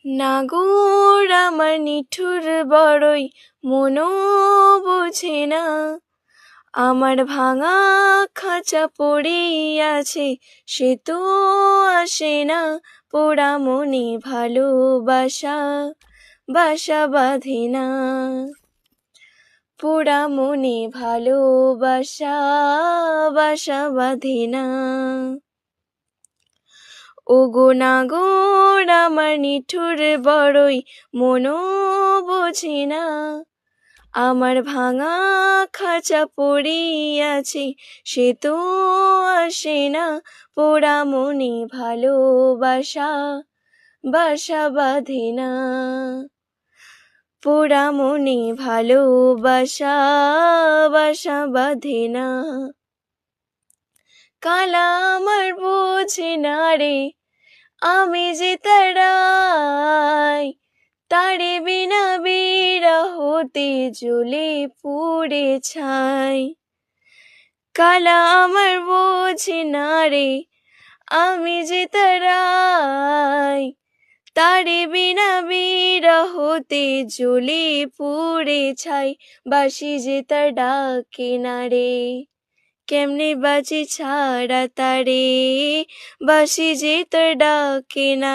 নাগর আমার নিঠুর বড়ই মনও বোঝে না, আমার ভাঙা খাঁচা পড়িয়াছে সে তো আসে না, পোড়া মনে ভালোবাসা বাসা বাঁধে না, পোড়া মনে ভালোবাসা বাসা বাঁধে না। ওগো নাগর আমার নিঠুর বড়ই মনও বোঝে না, আমার ভাঙা খাঁচা পড়িয়াছে সে তো আসে না, পোড়া মনে ভালোবাসা বাসা বাঁধে না, পোড়া মনে ভালোবাসা বাসা বাঁধে না। কালা আমার বোঝে না রে আমি যে তারাই, তারে বিনা বিরহতে জ্বলে পুড়ে ছাই। কালা আমার বোঝে না রে আমি যে তারাই, তারে বিনা বিরহতে জ্বলে পুড়ে ছাই। বাঁশি যে তার ডাকে না রে কেমনে বাজি ছাড়া তারে, বাঁশি যে তার ডাকে না